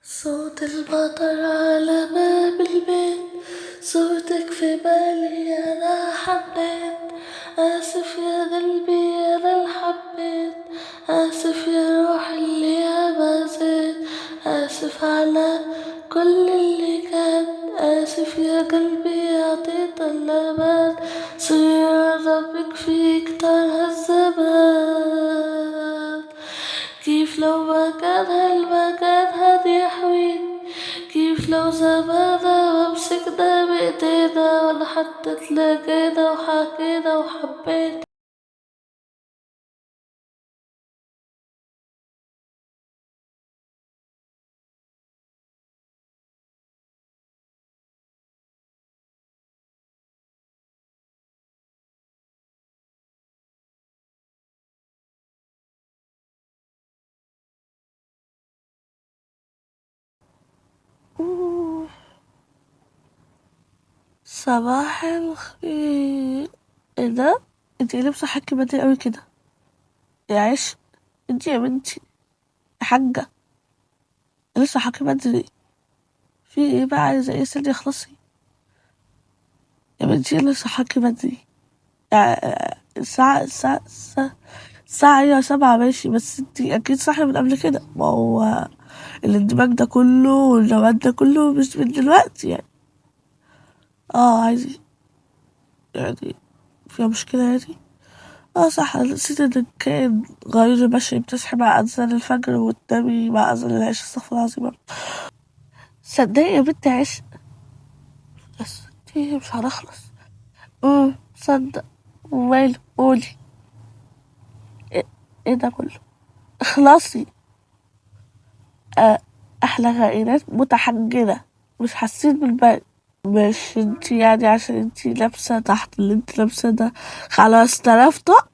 صوت المطر على باب البيت، صورتك في بالي أنا حبيت. آسف يا قلبي أنا اللي حبيت، آسف يا روح اللي ياما زيت، آسف على كل اللي كان، آسف يا قلبي عطيت الأمان، صير ربك في كتر هالزمان. كيف لو ما كان هالمكان هاد يحويني، كيف لو زمانا مسكنا بإيدينا ولا حتى تلاقينا وحكينا وحبيت. صباح الخير. ايه ده؟ انتي ليه بصحكي بدري اوي كده يا عيش؟ انتي يا بنتي يا حاجة لسه حكي بدري، في ايه بقى؟ عايزة ايه؟ سيدي اخلصي يا بنتي، لسه حكي بدري. الساعة هي 7 ماشي، بس انتي اكيد صاحية من قبل كده. ما هو الاندماج ده كله والجواد ده كله مش من دلوقتي يعني. عايزة يعني فيها مشكلة يعني. صح، أنا نسيت انك كائن غير بشري بتصحي مع أذان الفجر وتنامي مع أذان العشاء. استغفر الله العظيم. صدقني يا بنت عشق، بس انتي مش هنخلص. صدق. وماله؟ قولي. ايه, ايه ده كله؟ اخلصي. احلى غائرات متحجرة، مش حاسين بالبرد. مش انتي يعني عشان انتي لابسة تحت اللي انتي لابسة ده 5000 طق؟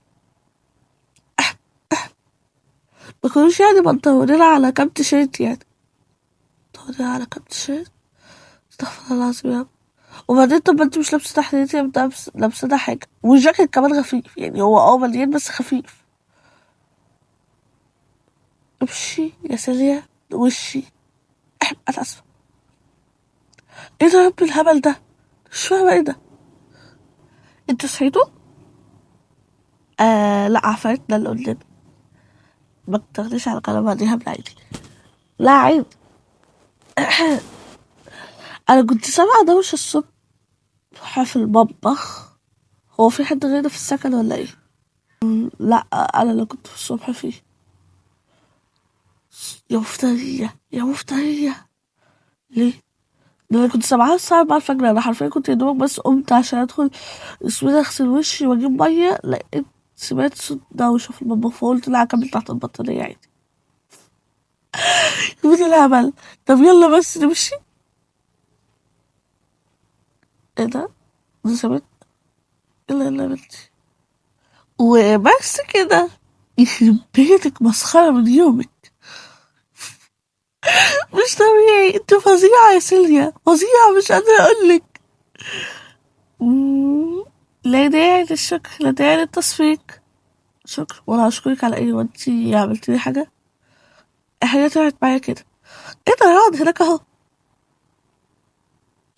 مكنوش يعني بنطلونين على كام تيشيرت يعني؟ بنطلونين على كام تيشيرت؟ استغفر الله العظيم يا رب. وبعدين طب ما انتي مش لابسة تحت، انتي لابسة ده حاجة، والجاكيت كمان خفيف يعني، هو مليان بس خفيف. امشي يا سريع وشي. انا اسفة. ايه ده يا رب الهبل ده؟ مش فاهمة ايه ده. انتوا صحيتوا؟ لا، عفاريتنا اللي قدام. ما تاخديش على كلامها دي، هبل عادي. لا عيب. انا كنت سامعة دوشة الصبح في المطبخ. هو في حد غيرنا في السكن ولا ايه؟ لا، انا اللي كنت في الصبح فيه. يا مفترية يا مفترية. ليه؟ ده انا كنت سامعاها الساعة 4 الفجر. انا حرفيا كنت يا دوبك بس قمت عشان ادخل اسمه اغسل وشي واجيب مية، لقيت سمعت صوت دوشة في المطبخ، فقلت لا اكمل تحت البطانية عادي. مين الهبل؟ طب يلا بس نمشي. ايه ده؟ دي سابت. يلا يلا يا بنتي وبس كده. يخرب بيتك، مسخرة من يومك. مش طبيعي، انت فظيعة يا سيليا، فظيعة مش قادرة اقولك. مم، لا داعي للشكر، لا داعي للتصفيق. شكرا، وانا اشكرك على ايه وانتي عملتي لي حاجة؟ حاجة طلعت معايا كده. ايه ده؟ اقعد هناك اهو.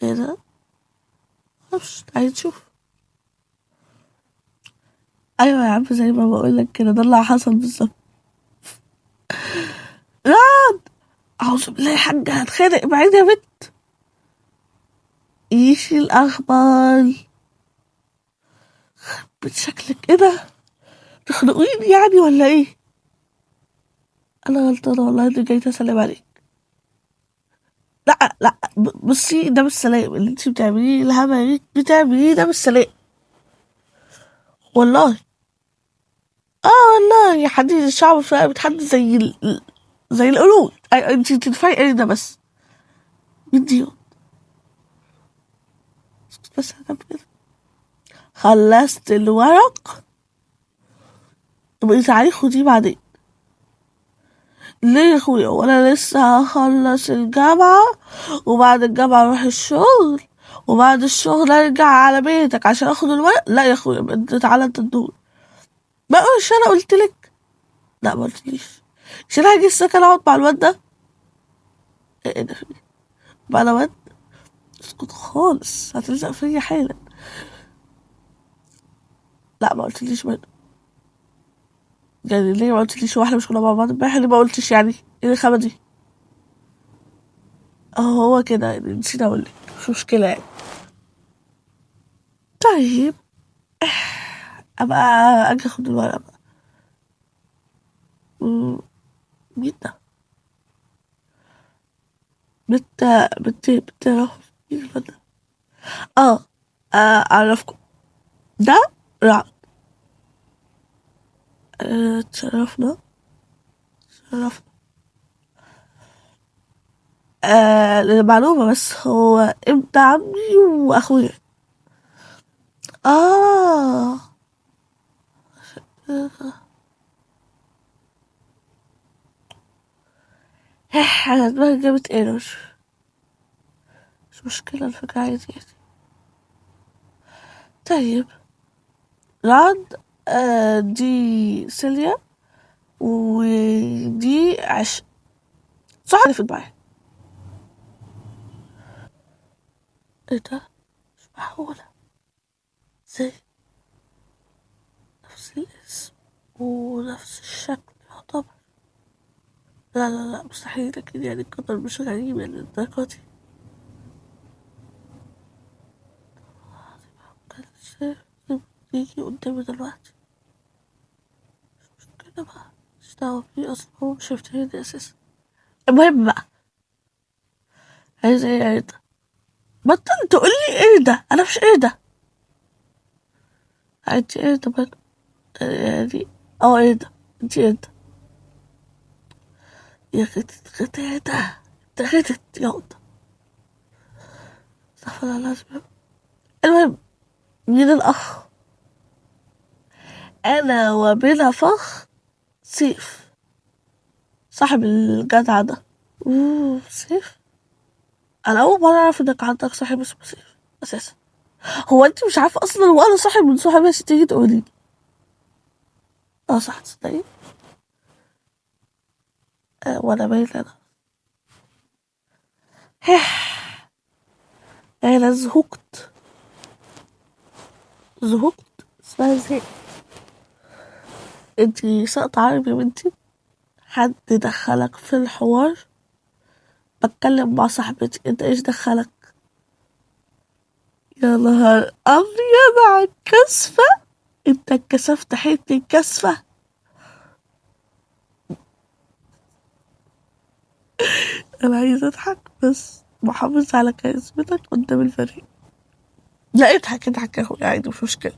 ايه ده؟ مش عايز تشوف؟ ايوه يا عم، زي ما بقولك كده، ده اللي حصل بالظبط. لا، اعوذ بالله يا حاجة، هتخانق بعيد يا بنت. ايش الاخبار؟ بشكلك ايه ده؟ تخنقيني يعني ولا ايه؟ انا غلطانة والله اني جاية اسلم عليك. لا لا، بصي، ده مش سلام اللي انت بتعمليه، الهبل اللي انت بتعمليه ده مش سلام والله. والله يا حديد الشعب الفلاني بتحدد زي القرود. انت تدفعي ايه ده بس؟ فيديو بس أنا كده خلصت الورق. بقي تعالي خديه بعدين. ليه يا اخويا؟ وانا لسه هخلص الجامعة، وبعد الجامعة اروح الشغل، وبعد الشغل ارجع على بيتك عشان اخد الورق؟ لا يا اخويا، انت تعالى انت تدور. ما مش انا قلت لك؟ لا ما قلتليش. مش انا هاجي السكن اقعد مع الواد ده؟ ايه ده فيه بقى انا واد؟ اسكت خالص هتلزق فيا حالا. لا ما قلتليش من. يعني ليه ما قلتليش؟ هو احنا مش كنا مع بعض امبارح؟ ليه ما قلتش؟ يعني ايه الخامة دي؟ اهو هو كده يعني، نسيت اقولك. مش مشكلة يعني. طيب ابقى اجي اخد الورقة بقى. مم، مين ده؟ بنت بنت رهف، مين الواد ده؟ اه اعرفكم. ده رعد. تشرفنا. تشرفنا. للمعلومة بس هو ابن عمي واخويا. اه انا دماغي جابت ايرور. مش مشكلة الفكرة عادي يعني. طيب رعد. دي سيليا ودي صح اللي في دماغي. ايه ده؟ مش معقولة. ازاي؟ نفس الاسم ونفس الشكل يعتبر. لا لا لا مستحيل اكيد يعني، القدر مش غريب يعني للدرجة دي. كانش يجي قدامي دلوقتي. مش كده بقى، مش دعوة بيه اصلا، هو مش هيفتكرني اساسا. المهم بقى، عايز ايه ده؟ بطل تقولي ايه ده، انا مش ايه ده. انت ايه ده بقى؟ يعني ايه ده؟ انت ايه ده؟ يا غتت ايه ده؟ انت غتت يا قطة. استغفر الله العظيم. المهم، مين الاخ؟ انا وبلا فخ سيف، صاحب الجدع ده. سيف. انا اول مره اعرف انك عندك صاحب اسمه سيف اساسا. هو انت مش عارفه اصلا ولا صاحب من صحابي عشان تيجي تقولي لي؟ اه صح تصدقي. وانا باين انا. انا زهقت. زهقت اسمها زهق. انتي ساقطة عربي يا بنتي؟ حد دخلك في الحوار؟ بتكلم مع صاحبتي، انت ايش دخلك؟ يا نهار ابيض على الكسفة. انت اتكسفت حتة كسفة. انا عايزة اضحك بس محافظ على كاريزمتك قدام الفريق. لا اضحك اضحك يا اخويا عادي مش مشكلة.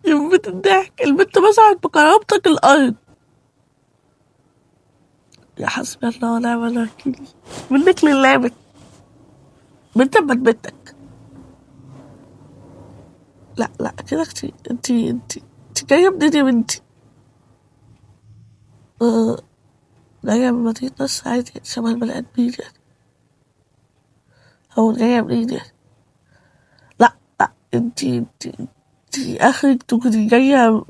يمة الضحك، البنت مسحت بكرامتك الارض. يا حسبي الله ونعم الوكيل. منك لله بنت. بنت بنتك. لا لا كده كتير. انتي جاية منين يا بنتي؟ آه، جاية من مدينة نصر عادي يعني، شبه البني آدمين يعني. أو جاية منين يعني؟ لا لا انتي آخرك تكوني جاية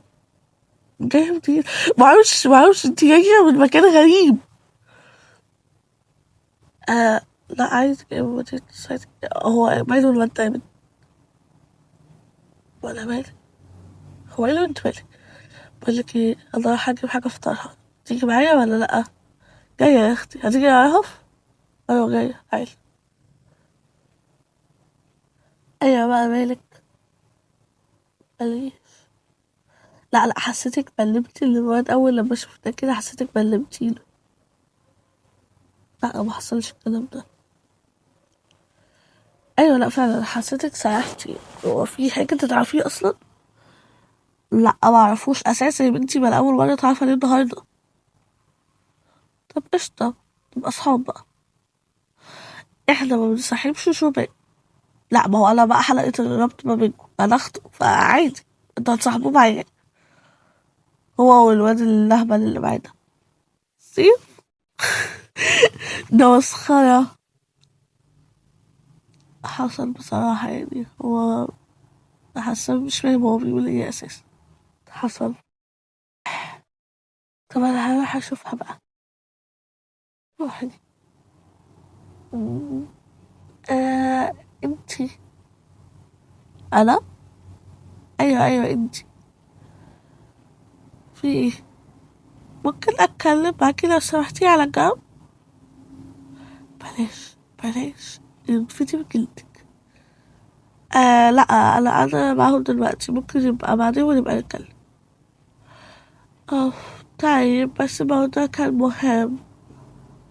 منين؟ معرفش انتي جاية من مكان غريب. لا عادي جاية من مدينة نصر عادي. هو ماله الواد ده يا بنت؟ ولا مالك؟ هو ايه اللي انت مالك؟ بقولك ايه، انا رايحة اجيب حاجة افطرها، تيجي معايا ولا لأ؟ جاية يا اختي، هتيجي اعرف. ايوه جاية تعالي. ايوه بقى مالك؟ مالي. لا لا حسيتك بلمتي الواد اول لما شفتك كده، حسيتك بلمتيله. لا ما حصلش الكلام ده. ايوه لا فعلا حسيتك سرحتي. هو في حاجه انت تعرفيه اصلا؟ لا ما اعرفوش اساسا يا بنتي، ما أنا اول مره اتعرف عليه النهارده. طب قشطه، نبقى اصحاب بقى. احنا ما بنصاحبش شباب. لا ما هو انا بقى حلقه الربط ما بينكم، انا اخته فعادي. انتوا هتصاحبوه معايا. هو والواد اللهبل اللي معانا. سيف. ده مسخره. حصل بصراحه يعني، هو حاسه مش فاهم هو بيقول ايه اساسا. حصل. طب انا هروح اشوفها بقى. روحي. انتي. انا. ايوه ايوه انتي. في ايه؟ ممكن اتكلم معاكي لو سمحتي على جنب؟ بلاش بلاش ينفتي بجلدك. لا، انا معاهم دلوقتي، ممكن يبقى بعدين ونبقى نتكلم. اه. طيب بس الموضوع كان مهم.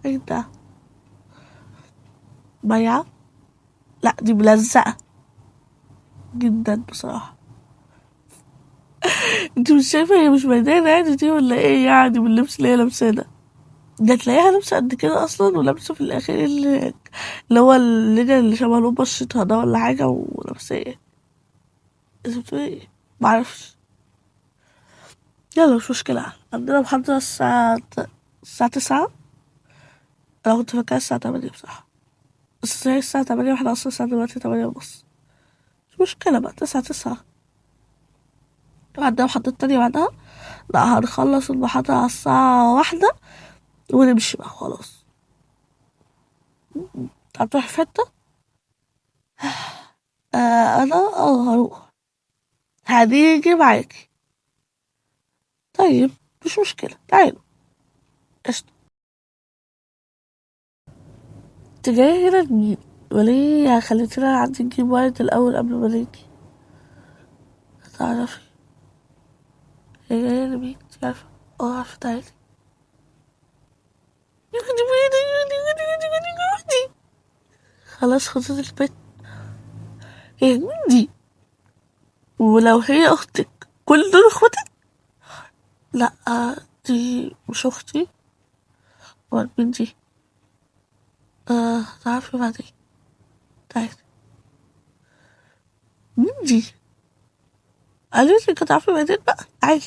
ايه ده؟ ميعة؟ لا دي ملزقة جدا بصراحة. انت مش شايفة هي مش ميدانة يعني دي ولا ايه يعني باللبس اللي هي لابساه ده؟ ده تلاقيها لابسة قد كده اصلا، ولابسة في الاخر اللي هو اللي شبه لون بشرتها ده ولا حاجة، ولابسة ايه؟ انت بتقولي ايه؟ معرفش. يلا مش مشكلة، عندنا محاضرة الساعة 9. انا كنت فاكرة الساعة 8 بصراحة، بس هي الساعة 8 واحنا اصلا الساعة دلوقتي 8 ونص. مش مشكلة بقى، 9. عندنا محاضرة تانية بعدها. لا هنخلص المحاضرة على الساعة 1 ونمشي بقى خلاص. هتروحي في حتة؟ انا هروح. هنيجي معاكي. طيب مش مشكلة، تعالوا. قشطة. انت جاية هنا لمين؟ وليه خليتينا عندي نجيب وايد الأول قبل ما نيجي؟ تعرفي هي جاية لمين؟ انت عارفة؟ عارفة، تعالي. خلاص خدت البيت. هي مين دي؟ ولو هي أختك كل دول اخواتك؟ لأ، دي مش أختي. امال مين دي؟ تعرفي بعدين. تعالي. مين دي؟ قالت لي كنت عارفة بعدين بقى، تعالي.